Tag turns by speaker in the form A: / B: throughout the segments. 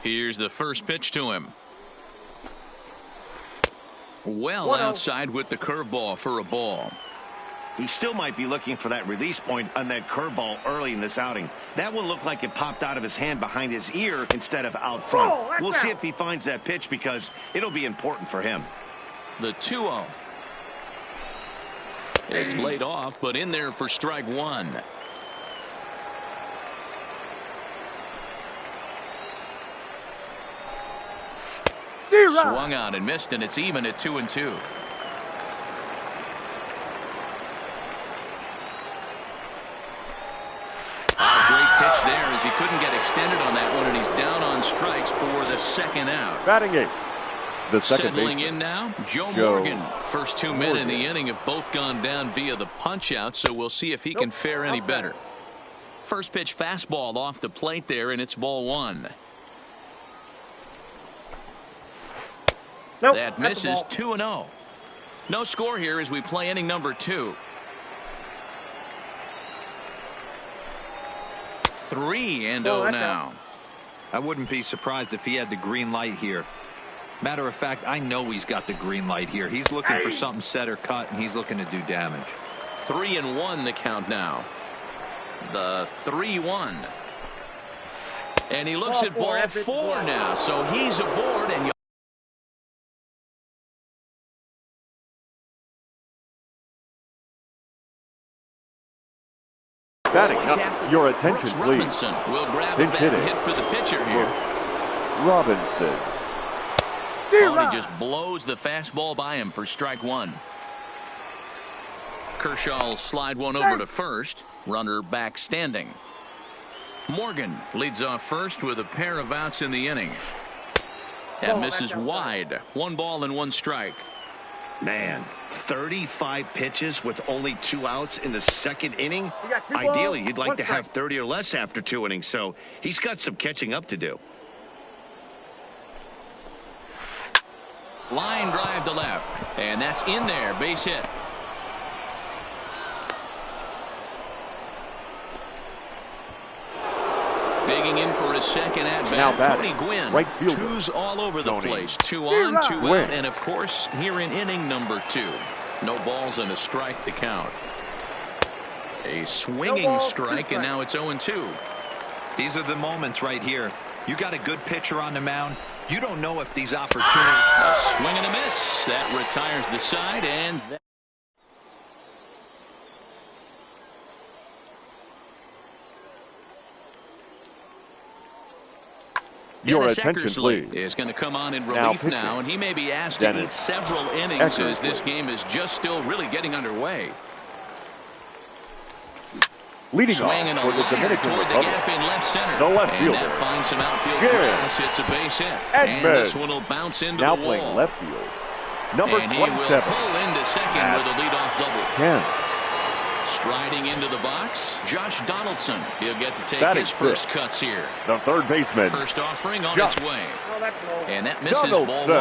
A: Here's the first pitch to him. Well outside with the curveball for a ball.
B: He still might be looking for that release point on that curveball early in this outing. That one looked like it popped out of his hand behind his ear instead of out front. We'll see if he finds that pitch because it'll be important for him.
A: The 2-0. It's laid off, but in there for strike one. Swung out and missed, and it's even at 2-2. Great pitch there as he couldn't get extended on that one, and he's down on strikes for the second out.
C: Batting eighth. The second
A: Settling
C: baseman.
A: in now, Joe Morgan. First 2 men in the inning have both gone down via the punch out, so we'll see if he can fare any better. First pitch fastball off the plate there, and it's ball one. That misses. 2-0. No score here as we play inning number 2. 3-0 now.
D: I wouldn't be surprised if he had the green light here. Matter of fact, I know he's got the green light here. He's looking for something set or cut, and he's looking to do damage.
A: 3-1 the count now. The 3-1. And he looks at ball 4 now, so he's aboard. And
C: batting up. Your attention, please.
A: Robinson will grab a bat and hit for the pitcher here.
C: Robinson.
A: Oh, he just blows the fastball by him for strike one. Kershaw will slide one over to first. Runner back standing. Morgan leads off first with a pair of outs in the inning. That misses wide. 1 ball and 1 strike.
B: Man, 35 pitches with only 2 outs in the second inning. Ideally, you'd like to have 30 or less after 2 innings, so he's got some catching up to do.
A: Line drive to left, and that's in there. Base hit. Digging in for his second at bat. Tony Gwynn.
C: Right fielder.
A: 2s all over the place. 2 on, 2 out, and of course here in inning number 2. No balls and a strike to count. A swinging strike, and now it's 0-2.
D: These are the moments right here. You got a good pitcher on the mound. You don't know if these opportunities.
A: A swing and a miss. That retires the side, and
C: Your
A: Dennis
C: attention,
A: Eckersley
C: please.
A: is going to come on in relief now, and he may be asked to eat several innings as this game is just still really getting underway.
C: Leading
A: Swinging
C: off for the Dominican
A: toward the
C: Republic.
A: gap in left center.
C: The left
A: and
C: fielder.
A: that finds some outfield grass. It's a base hit. And this one will bounce into
C: now
A: the wall.
C: playing left field. Number
A: and
C: 27.
A: he will pull into second with a leadoff double.
C: 10.
A: Striding into the box, Josh Donaldson. He'll get to take his first cuts here.
C: The third baseman.
A: First offering on its way. And that misses
C: Donaldson.
A: ball 1.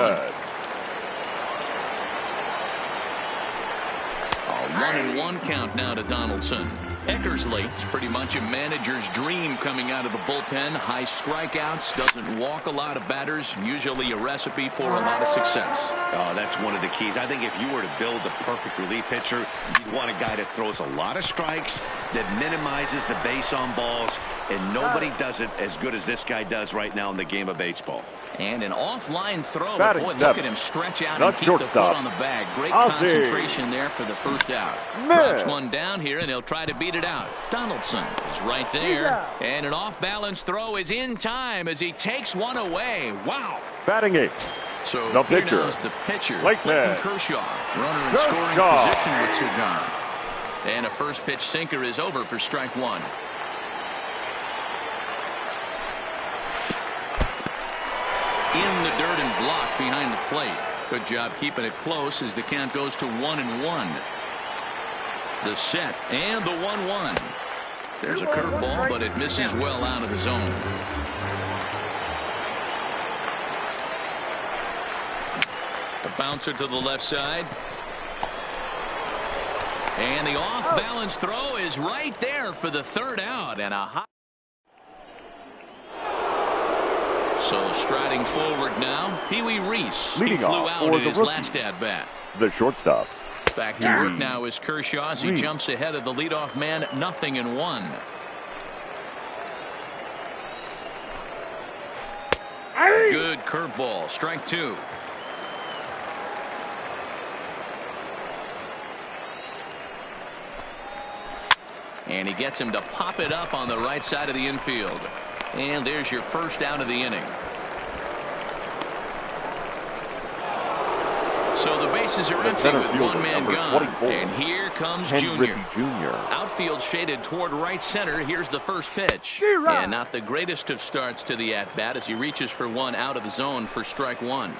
A: A 1-1 count now to Donaldson. Eckersley is pretty much a manager's dream coming out of the bullpen. High strikeouts, doesn't walk a lot of batters, usually a recipe for a lot of success.
B: Oh, that's one of the keys. I think if you were to build the perfect relief pitcher, you'd want a guy that throws a lot of strikes, that minimizes the base on balls, and nobody does it as good as this guy does right now in the game of baseball.
A: And an offline throw.
C: Batting
A: Boy, look
C: seven.
A: at him stretch out
C: The
A: and keep the foot
C: shortstop.
A: on the bag. Great
C: Ozzie.
A: concentration there for the first out. Drops one down here, and he'll try to beat it out. Donaldson is right there. And an off-balance throw is in time as he takes one away. Wow.
C: Batting eighth.
A: So
C: The
A: here
C: pitcher.
A: now is the pitcher,
C: Clayton
A: Clayton Kershaw. Runner in scoring position with Sugan. And a first pitch sinker is over for strike one. In the dirt and blocked behind the plate. Good job keeping it close as the count goes to 1-1. The set and the 1-1. There's a curveball, but it misses well out of the zone. A bouncer to the left side. And the off-balance throw is right there for the third out. And a hot So striding forward now, Pee Wee Reese.
C: Leading
A: He flew
C: off
A: out
C: for
A: in
C: the
A: his
C: rookie,
A: last at-bat.
C: the shortstop.
A: Back to work now is Kershaw as he jumps ahead of the leadoff man, 0-1. Good curveball, strike 2. And he gets him to pop it up on the right side of the infield. And there's your first out of the inning. So the bases are empty with one man gone. And here comes Junior. Outfield shaded toward right center. Here's the first pitch. And not the greatest of starts to the at-bat as he reaches for one out of the zone for strike 1.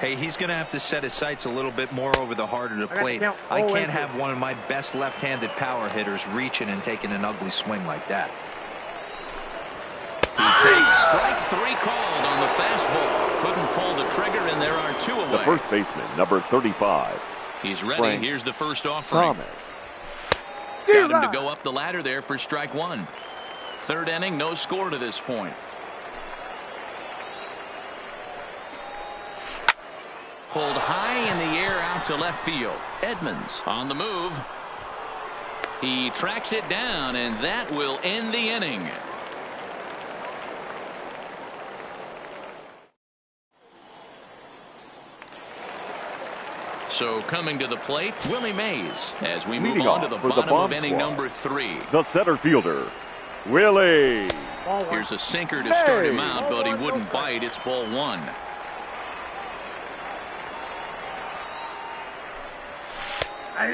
D: Hey, he's going to have to set his sights a little bit more over the heart of the plate. I can't have one of my best left-handed power hitters reaching and taking an ugly swing like that.
A: He takes strike 3 called on the fastball. Couldn't pull the trigger, and there are 2 away.
C: The first baseman, number 35.
A: He's ready.
C: Frank
A: Here's the first offering.
C: Thomas.
A: Got him to go up the ladder there for strike 1. Third inning, no score to this point. Pulled high in the air out to left field. Edmonds on the move. He tracks it down, and that will end the inning. So coming to the plate, Willie Mays as we move on to the bottom of inning number 3.
C: The center fielder, Willie.
A: Here's a sinker to start him out, but he wouldn't bite. It's ball 1.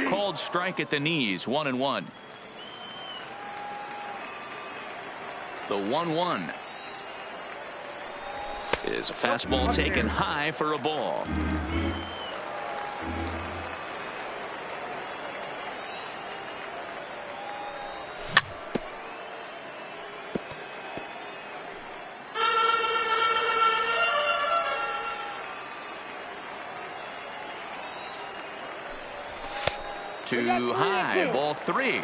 A: Called strike at the knees, 1-1. The 1-1 is a fastball taken high for a ball. Too high, ball 3.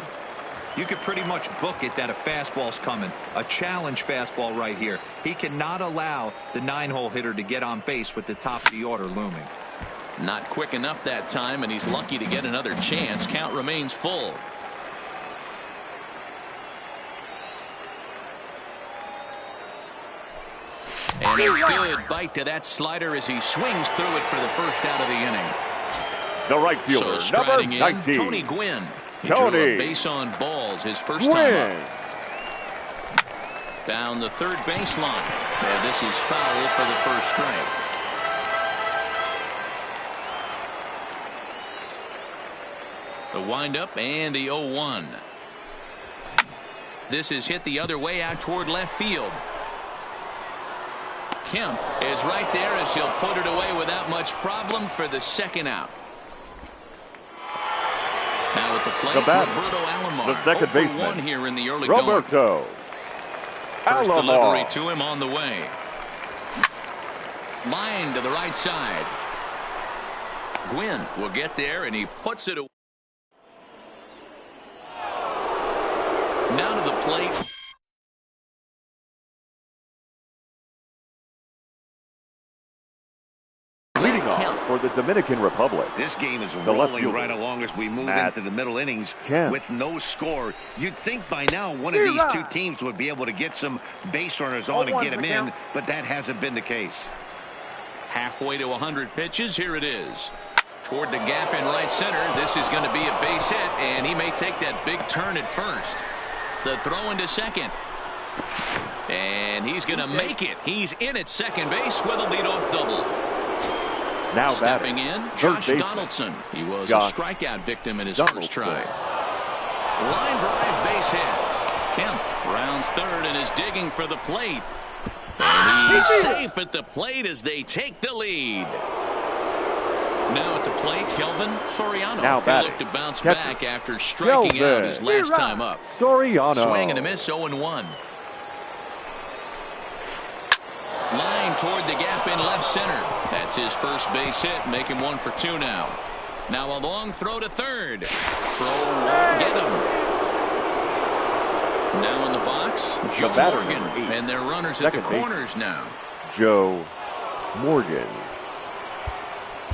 D: You could pretty much book it that a fastball's coming. A challenge fastball right here. He cannot allow the 9-hole hitter to get on base with the top of the order looming.
A: Not quick enough that time, and he's lucky to get another chance. Count remains full. And a good bite to that slider as he swings through it for the first out of the inning.
C: The right fielder,
A: So
C: number
A: in,
C: 19.
A: Tony Gwynn. He drew a base on balls his first time up. Down the third baseline. And this is foul for the first strike. The windup and the 0-1. This is hit the other way out toward left field. Kemp is right there as he'll put it away without much problem for the second out. Now at the plate, Roberto Alomar,
C: the second baseman,
A: 1 here in the early
C: Roberto
A: First delivery to him on the way. Line to the right side. Gwynn will get there, and he puts it away. Now to the plate.
C: Leading off for the Dominican Republic.
B: This game is rolling right along as we move into the middle innings with no score. You'd think by now one of these two teams would be able to get some base runners on and get them in, but that hasn't been the case.
A: Halfway to 100 pitches. Here it is. Toward the gap in right center. This is going to be a base hit, and he may take that big turn at first. The throw into second. And he's going to make it. He's in at second base with a leadoff double.
C: Now
A: stepping in, Josh Donaldson. He was a strikeout victim in his first try. Line drive, base hit. Kemp rounds third and is digging for the plate. And he's safe at the plate as they take the lead. Now at the plate, Kelvin Soriano. He'll look to bounce back after striking out his last time up.
C: Soriano.
A: Swing and a miss, 0-1. Line toward the gap in left center. That's his first base hit. Make him 1 for 2 now. Now a long throw to third. Throw won't get him. Now in the box, Joe Morgan. And their runners at the corners now.
C: Joe Morgan.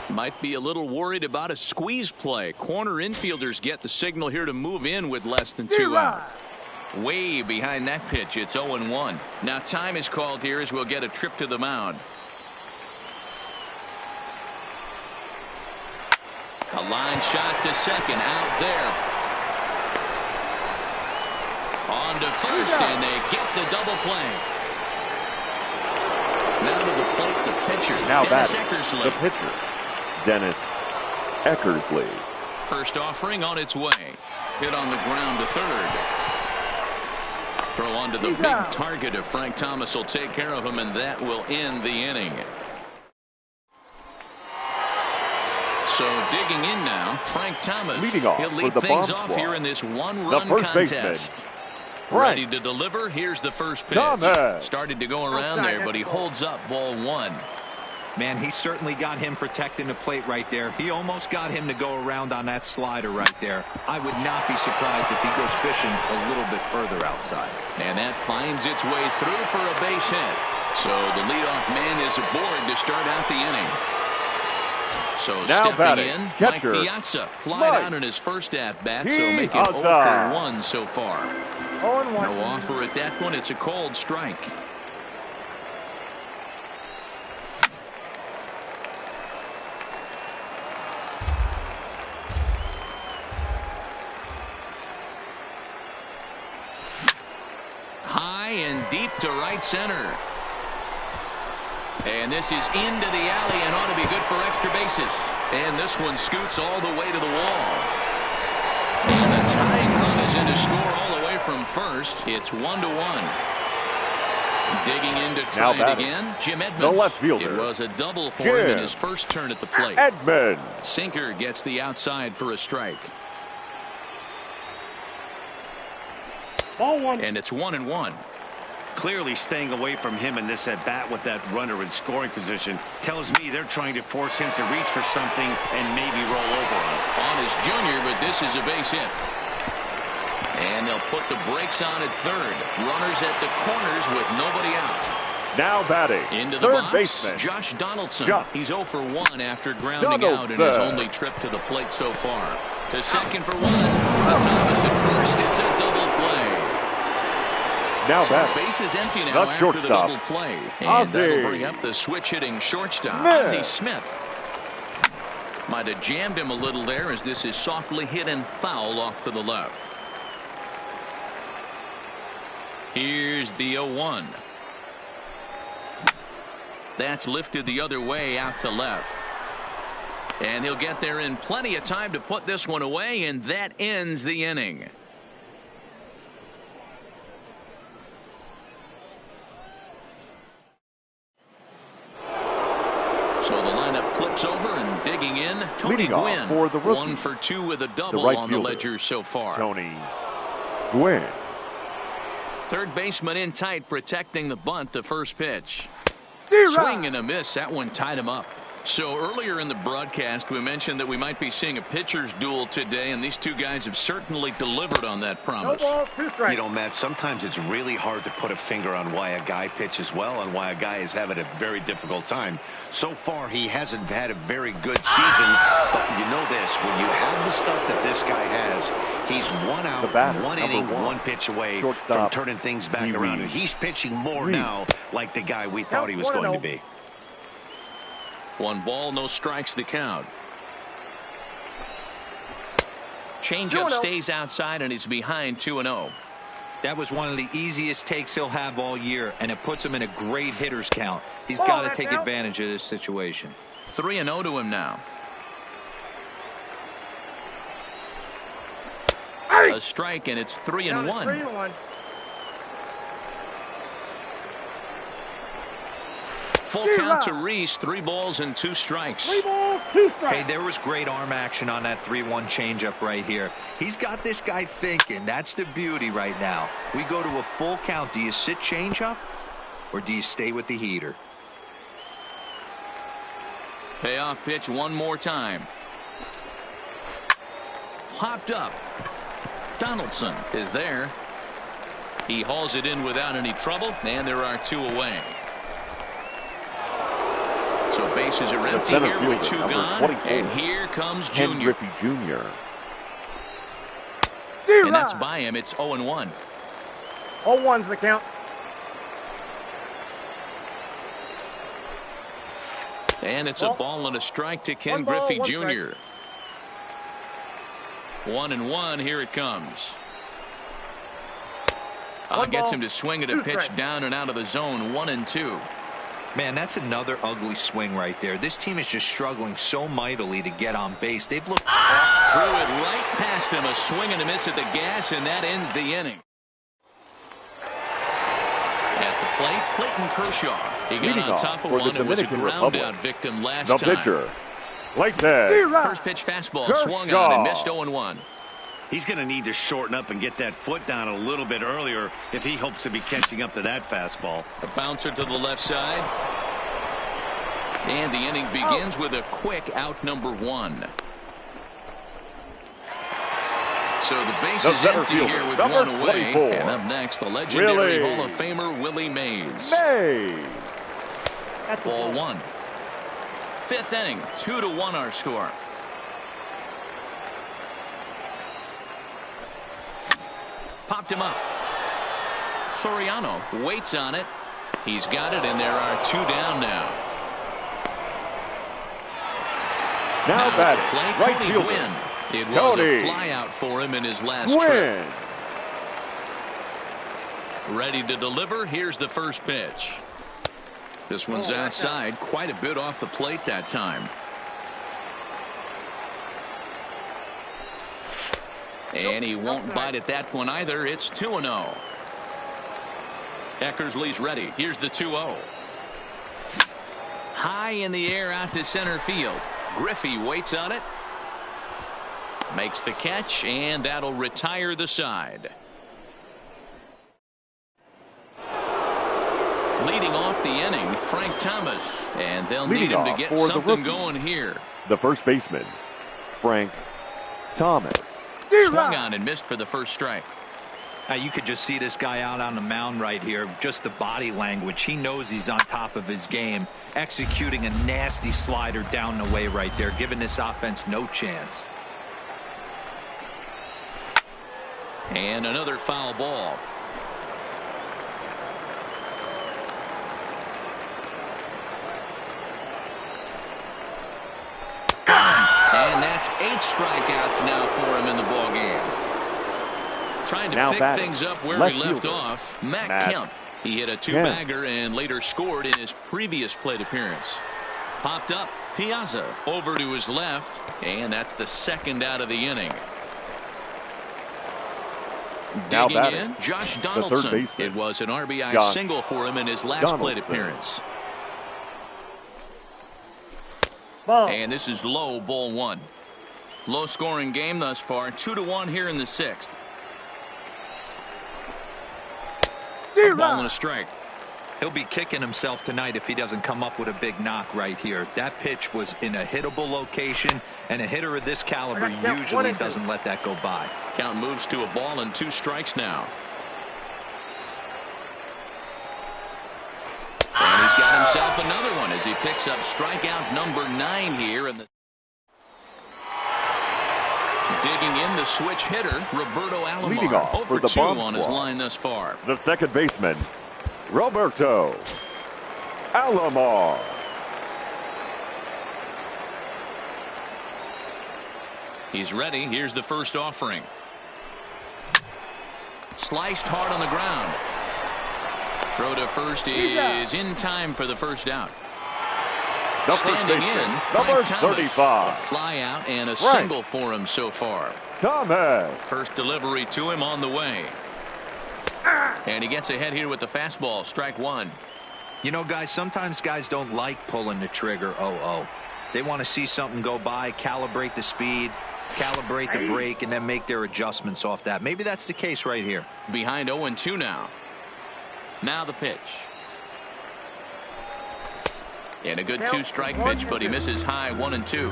A: Might be a little worried about a squeeze play. Corner infielders get the signal here to move in with less than 2 out. Way behind that pitch. It's 0-1. Now time is called here as we'll get a trip to the mound. A line shot to second. Out there. On to first, and they get the double play. Now to the plate, the pitcher.
C: Now
A: Dennis
C: batting,
A: Eckersley.
C: the pitcher, Dennis Eckersley.
A: First offering on its way. Hit on the ground to third. Throw onto the big target of Frank Thomas will take care of him, and that will end the inning. So digging in now, Frank Thomas.
C: Leading off
A: He'll lead
C: for the
A: things
C: bomb
A: off
C: squad,
A: here in this one-run
C: first
A: contest.
C: baseman,
A: Ready
C: Frank
A: to deliver. Here's the first pitch.
C: Thomas.
A: Started to go around there, but he holds up ball one.
D: Man, he certainly got him protecting the plate right there. He almost got him to go around on that slider right there. I would not be surprised if he goes fishing a little bit further outside.
A: And that finds its way through for a base hit. So the leadoff man is aboard to start out the inning. So
C: now
A: stepping
C: batting,
A: in,
C: catcher,
A: Mike Piazza flied
C: Mike
A: out in his first at-bat, so making 0 for 1 so far.
E: 0-1.
A: No offer at that one. It's a cold strike. High and deep to right center. And this is into the alley and ought to be good for extra bases. And this one scoots all the way to the wall. And the tying run is in to score all the way from first. It's 1-1. Digging in to try it again, Jim Edmonds.
C: The left fielder.
A: It was a double for him in his first turn at the plate.
C: Edmonds.
A: Sinker gets the outside for a strike.
E: Ball one.
A: And it's 1-1.
B: Clearly staying away from him in this at-bat with that runner in scoring position tells me they're trying to force him to reach for something and maybe roll over
A: On his junior, but this is a base hit. And they'll put the brakes on at third. Runners at the corners with nobody out.
C: Now batting,
A: Into the
C: third
A: box,
C: baseman,
A: Josh Donaldson.
C: Josh
A: He's 0 for 1 after grounding out in his only trip to the plate so far. To second for 1. To Thomas at first. It's a double play.
C: Now
A: So
C: batting,
A: base is empty now
C: the
A: after the
C: shortstop,
A: double play. And
C: Ozzie
A: that'll bring up the switch-hitting shortstop,
C: Smith.
A: Ozzie Smith. Might have jammed him a little there as this is softly hit and foul off to the left. Here's the 0-1. That's lifted the other way out to left. And he'll get there in plenty of time to put this one away, and that ends the inning. So the lineup flips over and digging in, Tony
C: Leading off
A: Gwynn.
C: for the rookie,
A: 1 for 2 with a double
C: right
A: on the
C: fielder,
A: ledger so far.
C: Tony Gwynn.
A: Third baseman in tight, protecting the bunt, the first pitch. Swing and a miss. That one tied him up. So earlier in the broadcast, we mentioned that we might be seeing a pitcher's duel today, and these two guys have certainly delivered on that promise.
E: No ball, 2 strikes.
B: You know, Matt, sometimes it's really hard to put a finger on why a guy pitches well and why a guy is having a very difficult time. So far, he hasn't had a very good season, but you know this, when you have the stuff that this guy has, he's 1 out,
C: batter,
B: 1 inning,
C: 1
B: 1 pitch away
C: shortstop,
B: from turning things back around. And he's pitching more now like the guy we thought he was going to be.
A: 1 ball, no strikes the count. Changeup stays outside and he's behind 2-0.
D: That was one of the easiest takes he'll have all year, and it puts him in a great hitter's count. He's got to take advantage of this situation.
A: 3-0 to him now. A strike, and it's 3-1.
E: 3-1.
A: Full count to Reese. 3 balls and 2 strikes.
E: 3 balls, 2 strikes.
D: Hey, there was great arm action on that 3-1 changeup right here. He's got this guy thinking. That's the beauty right now. We go to a full count. Do you sit changeup, or do you stay with the heater?
A: Payoff pitch one more time. Hopped up. Donaldson is there. He hauls it in without any trouble, and there are 2 away. So bases are empty
C: center
A: here with
C: fielder,
A: two
C: number
A: gone.
C: 24.
A: And here comes
C: Ken
A: Junior.
C: Griffey Jr.
A: And that's by him. It's 0-1.
E: 0-1's the count.
A: And it's a ball and a strike to Ken
E: One ball,
A: Griffey
E: one
A: Jr. 1-1. Here it comes. Gets him to swing at a pitch down and out of the zone. 1-2.
D: Man, that's another ugly swing right there. This team is just struggling so mightily to get on base. They've looked
A: Threw it right past him. A swing and a miss at the gas, and that ends the inning. At the plate, Clayton Kershaw. He got on top of one and was a ground out victim last time.
C: The pitcher, Clayton.
A: First pitch fastball swung on and missed 0-1.
B: He's going to need to shorten up and get that foot down a little bit earlier if he hopes to be catching up to that fastball.
A: A bouncer to the left side. And the inning begins with a quick out number 1. So the base is empty here with one away.
C: 24.
A: And up next, the legendary Hall of Famer Willie Mays. Ball 1. Fifth inning, 2-1 our score. Popped him up. Soriano waits on it. He's got it, and there are 2 down now.
C: Now batting, right
A: Tony
C: fielder.
A: Gwynn. It was a fly out for him in his last trip. Ready to deliver. Here's the first pitch. This one's outside, quite a bit off the plate that time. And he won't bite at that one either. It's 2-0. Eckersley's ready. Here's the 2-0. High in the air out to center field. Griffey waits on it. Makes the catch, and that'll retire the side. Leading off the inning, Frank Thomas. And they'll need him to get something going here.
C: The first baseman, Frank Thomas.
A: Swung on and missed for the first strike.
D: You could just see this guy out on the mound right here. Just the body language. He knows he's on top of his game. Executing a nasty slider down the way right there. Giving this offense no chance.
A: And another foul ball. And that's 8 strikeouts now for him in the ball game. Trying to pick things up where he left off. Matt Kemp. He hit a 2-bagger and later scored in his previous plate appearance. Popped up. Piazza over to his left, and that's the second out of the inning. Digging in, Josh Donaldson. It was an RBI single for him in his last plate appearance. And this is low, ball 1. Low scoring game thus far. 2-1 here in the 6th. A ball and a strike.
D: He'll be kicking himself tonight if he doesn't come up with a big knock right here. That pitch was in a hittable location, and a hitter of this caliber usually doesn't let that go by.
A: Count moves to a ball and 2 strikes now. And he's got himself another one as he picks up strikeout number 9 here. And digging in, the switch hitter, Roberto Alomar. 0-for-2 on his line thus far.
C: The second baseman, Roberto Alomar.
A: He's ready. Here's the first offering. Sliced hard on the ground. Throw to first is in time for the first out. Standing in,
C: number
A: Thomas,
C: 35.
A: a fly out and a single for him so far.
C: Thomas.
A: First delivery to him on the way. And he gets ahead here with the fastball. Strike 1.
D: You know, guys, sometimes guys don't like pulling the trigger 0-0. They want to see something go by, calibrate the speed, calibrate the break, and then make their adjustments off that. Maybe that's the case right here.
A: Behind 0-2 now. Now the pitch. And a good 2-strike pitch, but he misses high 1-2.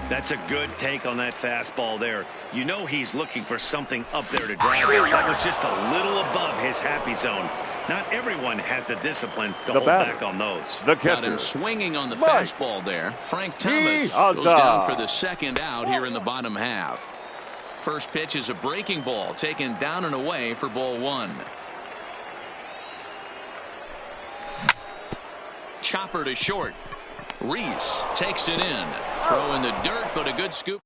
B: That's a good take on that fastball there. You know he's looking for something up there to drive it. That was just a little above his happy zone. Not everyone has the discipline to
C: The
B: hold
C: batter.
B: back on those.
C: The
A: Got him
C: catcher.
A: swinging on the
C: Mike.
A: fastball there. Frank Thomas
C: Piazza.
A: goes down for the second out here in the bottom half. First pitch is a breaking ball taken down and away for ball one. Chopper to short. Reese takes it in. Throw in the dirt, but a good scoop.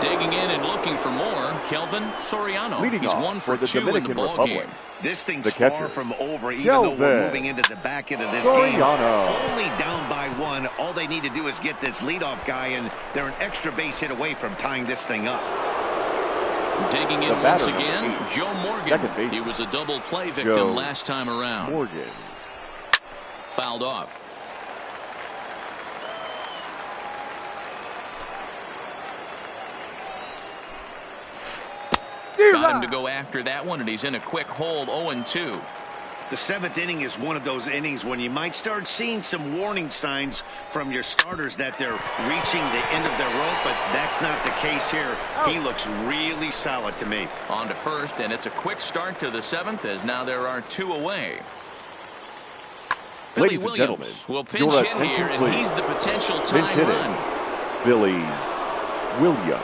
A: Digging in and looking for more, Kelvin Soriano.
C: Leading
A: He's
C: off
A: 1 for
C: for the
A: 2 in the
C: Dominican
A: ball
C: Republic.
A: game.
B: This thing's
C: The
B: far
C: catcher.
B: from over, even though we're
C: Kelvin
B: moving into the back end of this game.
C: Soriano.
B: Only down by one. All they need to do is get this leadoff guy, and they're an extra base hit away from tying this thing up.
A: Digging in
C: The
A: once
C: batter,
A: again,
C: number 8.
A: Joe Morgan.
C: Second baseman.
A: He was a double play victim
C: Joe
A: last time around.
C: Morgan.
A: Fouled off. Got him to go after that one, and he's in a quick hold, 0-2.
B: The seventh inning is one of those innings when you might start seeing some warning signs from your starters that they're reaching the end of their rope, but that's not the case here. He looks really solid to me.
A: On to first, and it's a quick start to the seventh, as now there are 2 away. Billy
C: Ladies and
A: Williams
C: gentlemen,
A: will pinch
C: your
A: hit
C: attention,
A: here, and
C: please.
A: he's the potential
C: Pinch
A: tying
C: hitting.
A: run.
C: Billy Williams.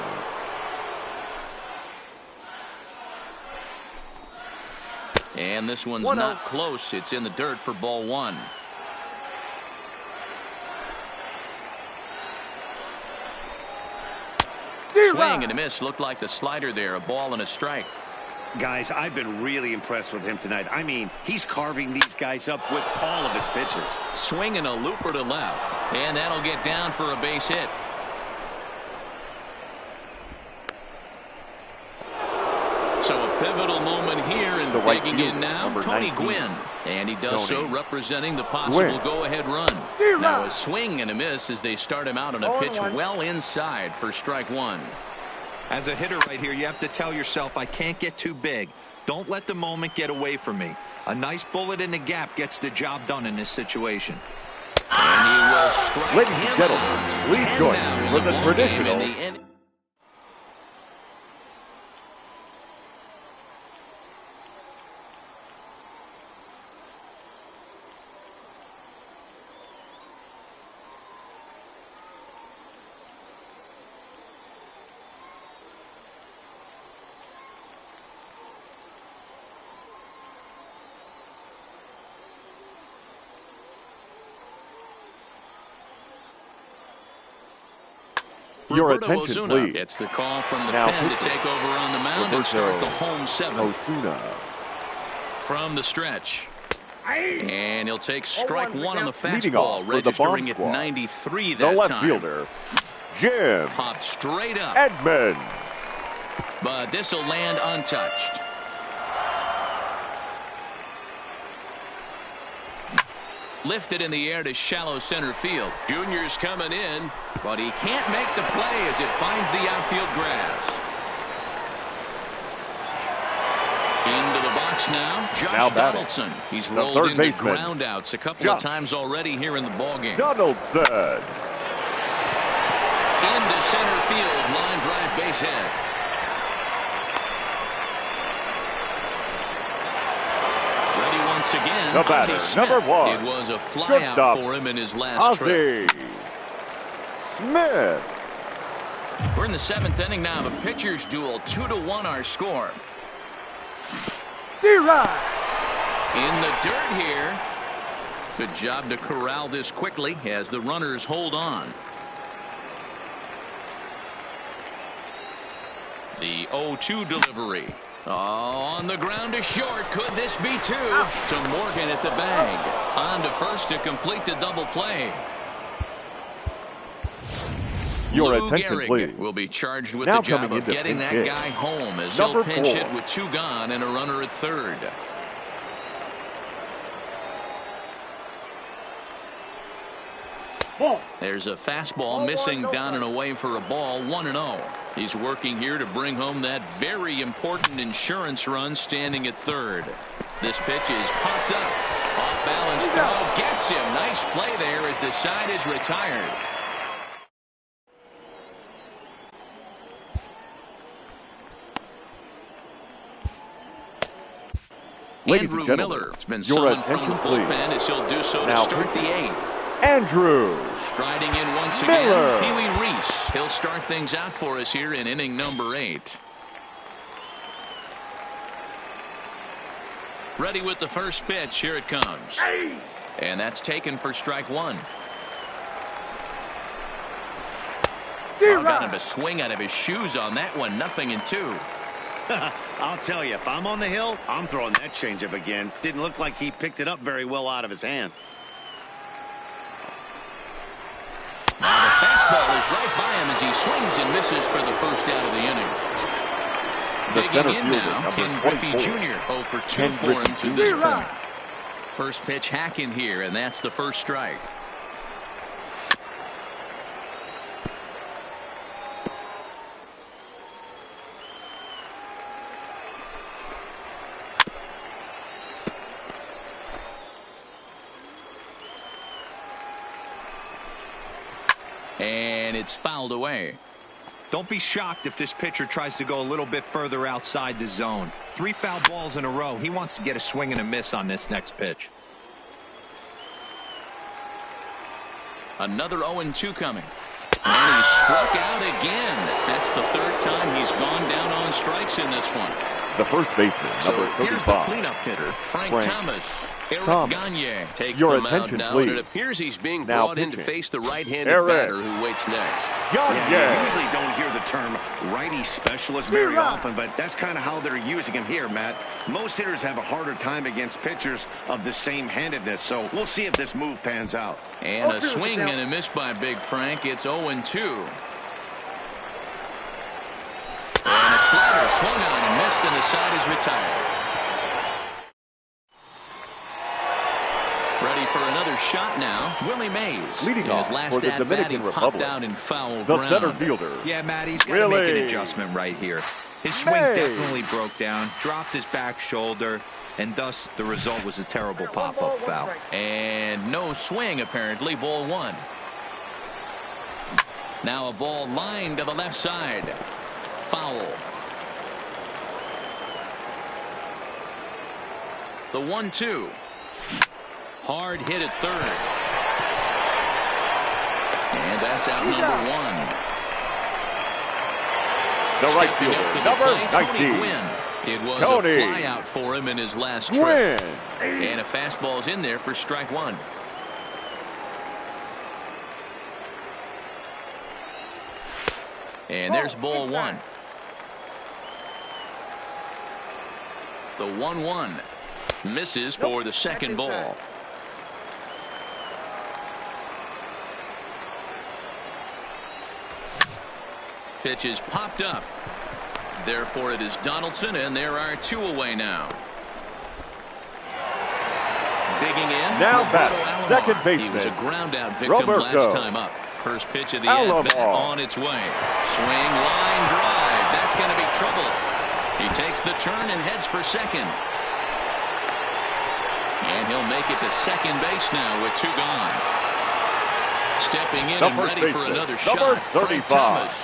A: And this one's
E: 1-0.
A: not close. It's in the dirt for ball one. Swing and a miss. Looked like the slider there. A ball and a strike.
B: Guys, I've been really impressed with him tonight. I mean, he's carving these guys up with all of his pitches.
A: Swinging a looper to left. And that'll get down for a base hit. So a pivotal moment here, and
C: The right
A: digging
C: fielder,
A: in now,
C: number
A: Tony
C: 19.
A: Gwynn. And he does so
C: Tony
A: representing the possible
C: Gwynn.
A: go-ahead run. Now a swing and a miss as they start him out on a pitch well inside for strike one.
D: As a hitter right here, you have to tell yourself, I can't get too big. Don't let the moment get away from me. A nice bullet in the gap gets the job done in this situation.
A: And he will strike
C: Ladies
A: him
C: and gentlemen,
A: out.
C: please
A: 10
C: join
A: now
C: me
A: in
C: for
A: the
C: the
A: ball game in
C: traditional
A: the end.
C: Your
A: Roberto
C: attention,
A: Ozuna
C: please.
A: gets the call from the
C: Now
A: pen to
C: pitching.
A: take over on the mound and start the home seventh
C: Osuna.
A: from the stretch. And he'll take strike one on the
C: Leading off
A: fastball,
C: for the bomb
A: registering at
C: squad.
A: 93
C: The
A: that
C: left
A: time.
C: fielder, Jim
A: Popped straight up,
C: Edmonds.
A: but this will land untouched. Lifted in the air to shallow center field. Junior's coming in, but he can't make the play as it finds the outfield grass. Into the box now, Josh
C: Now batting.
A: Donaldson. He's
C: The
A: rolled
C: third
A: into
C: baseman,
A: groundouts a couple of
C: Josh
A: times already here in the ballgame.
C: Donaldson.
A: Into center field, line drive base hit. Ready once again,
C: The batter,
A: Ozzie Smith.
C: number 1.
A: It was a flyout
C: Shortstop,
A: for him in his last trip.
C: Ozzie Smith.
A: We're in the seventh inning now. The pitchers duel, 2-1 our score. In the dirt here. Good job to corral this quickly as the runners hold on. The 0-2 delivery. On the ground to short. Could this be two? To Morgan at the bag. On to first to complete the double play.
C: Your
A: Lou
C: attention,
A: Gehrig
C: please.
A: will be charged with
C: Now
A: the job
C: coming
A: of
C: into
A: getting that
C: pinch hit,
A: guy home as
C: number
A: he'll pinch
C: 4.
A: hit with 2 gone and a runner at third. There's a fastball missing down and away for a ball, 1-0. He's working here to bring home that very important insurance run standing at third. This pitch is popped up. Off balance throw gets him. Nice play there as the side is retired.
C: Ladies
A: Andrew
C: and gentlemen,
A: Miller has been
C: your
A: summoned from the
C: attention, please.
A: bullpen as he'll do so to
C: Now
A: start the
C: pitching.
A: 8th.
C: Andrew
A: Striding in once
C: Miller.
A: again, Pee Wee Reese. He'll start things out for us here in inning number 8. Ready with the first pitch. Here it comes. And that's taken for strike 1. Got him to swing out of his shoes on that one. 0-2.
B: I'll tell you, if I'm on the hill, I'm throwing that changeup again. Didn't look like he picked it up very well out of his hand.
A: Now the fastball is right by him as he swings and misses for the first out of the inning.
C: The
A: Digging
C: center
A: in
C: fielder,
A: now,
C: number
A: Ken Griffey
C: 24.
A: Jr. 0 for 2
C: Ken
A: for him
C: Griffey
A: to this
C: Jr.
A: point. First pitch hack in here, and that's the first strike. And it's fouled away.
D: Don't be shocked if this pitcher tries to go a little bit further outside the zone. 3 foul balls in a row. He wants to get a swing and a miss on this next pitch.
A: Another 0-2 coming. And he struck out again. That's the 3rd time he's gone down on strikes in this one.
C: The first baseman, number
A: So here's the
C: 35.
A: cleanup hitter, Frank Thomas. Eric
C: Thomas.
A: Gagne takes
C: Your
A: the mound
C: attention,
A: now,
C: please.
A: and it appears he's being
C: Now
A: brought in to
C: pitching.
A: face the right-handed
C: Eric.
A: batter who waits next.
B: Yeah, you
C: Yeah.
B: usually don't hear the term righty specialist very often, but that's kind of how they're using him here, Matt. Most hitters have a harder time against pitchers of the same handedness, so we'll see if this move pans out.
A: And a swing and a miss by Big Frank. It's 0-2. And a slider swung on and missed, and the side is retired. Ready for another shot now. Willie Mays.
C: Leading
A: In
C: off
A: his last
C: for the
A: at-bat,
C: Dominican
A: he popped
C: Republic.
A: out in foul
C: The
A: ground.
C: center fielder.
D: Yeah, Matt, he's got to make an
C: Really?
D: adjustment right here. His swing
C: Mays.
D: definitely broke down, dropped his back shoulder, and thus the result was a terrible pop-up foul.
A: And no swing, apparently. Ball 1. Now a ball lined to the left side. Foul. The 1-2. Hard hit at 3rd. And that's out number 1.
C: The right
A: Stepping up to
C: fielder,
A: the
C: number
A: plate, Tony
C: 19.
A: Gwynn. It was
C: Tony.
A: a fly out for him in his last trip.
C: Gwynn.
A: And a fastball's in there for strike 1. And there's ball 1. The 1-1 misses for the second ball. Pitch is popped up. Therefore, it is Donaldson, and there are 2 away now. Digging in.
C: Now
A: Roberto
C: batting,
A: Alomar.
C: second
A: He was a
C: baseman,
A: ground-out victim
C: Roberto
A: last time up. First pitch of the
C: Alomar.
A: at-bat on its way. Swing, line, drive. That's going to be trouble. He takes the turn and heads for second. And he'll make it to second base now with 2 gone. Stepping in
C: The
A: and
C: first
A: ready for
C: baseman,
A: another
C: number
A: shot. Frank
C: 35.
A: Thomas.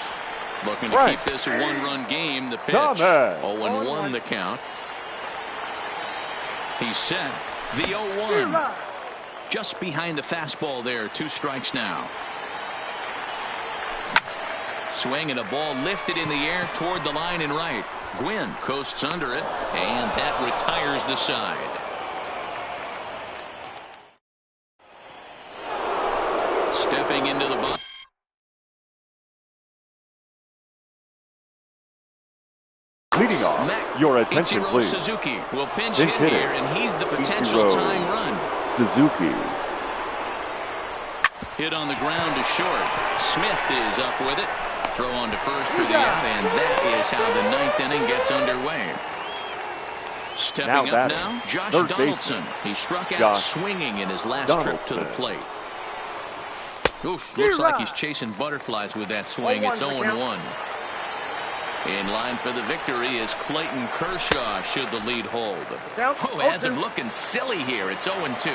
A: Looking to
C: Frank
A: keep this a 1-run game. The pitch.
C: Thomas.
A: 0-1 the count. He's set. The 0-1. Just behind the fastball there. 2 strikes now. Swing and a ball lifted in the air toward the line and right. Gwynn coasts under it, and that retires the side. Stepping into the box.
C: Leading off,
A: Mac
C: your attention,
A: Ichiro
C: please.
A: Suzuki will pinch
C: Pinch
A: hit
C: hitter,
A: here, and he's the potential
C: Ichiro
A: tying run.
C: Suzuki.
A: Hit on the ground to short. Smith is up with it. Throw on to first for the out, and that is how the 9th inning gets underway. Stepping
C: Now
A: up
C: batting,
A: now, Josh
C: third
A: Donaldson.
C: baseman,
A: He struck out
C: Josh
A: swinging in his last trip to the
C: Donaldson.
A: plate. Oof, looks like he's chasing butterflies with that swing. It's 0-1. In line for the victory is Clayton Kershaw should the lead hold. Oh, has him looking silly here. It's 0-2.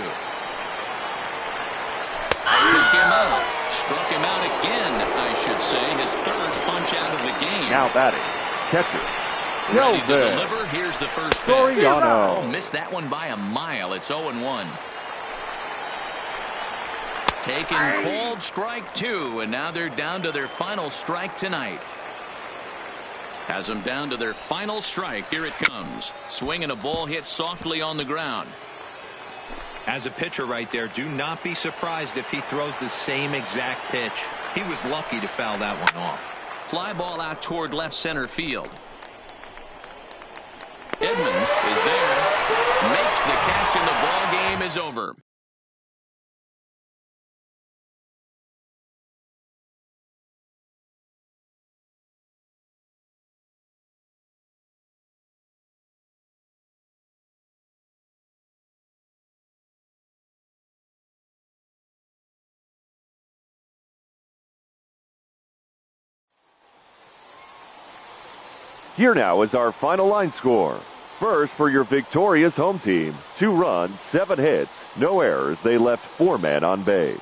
A: Struck him out again, I should say. His 3rd punch out of the game.
C: Now batting, catcher,
A: Ready to
C: Kelvin.
A: deliver. Here's the first pitch.
C: Soriano.
A: Oh, missed that one by a mile. It's 0-1. Taking called strike 2, and now they're down to their final strike tonight. Has them down to their final strike. Here it comes. Swinging a ball hit softly on the ground.
D: As a pitcher right there, do not be surprised if he throws the same exact pitch. He was lucky to foul that one off.
A: Fly ball out toward left center field. Edmonds is there. Makes the catch, and the ball game is over.
C: Here now is our final line score. First, for your victorious home team, 2 runs, 7 hits, no errors. They left 4 men on base.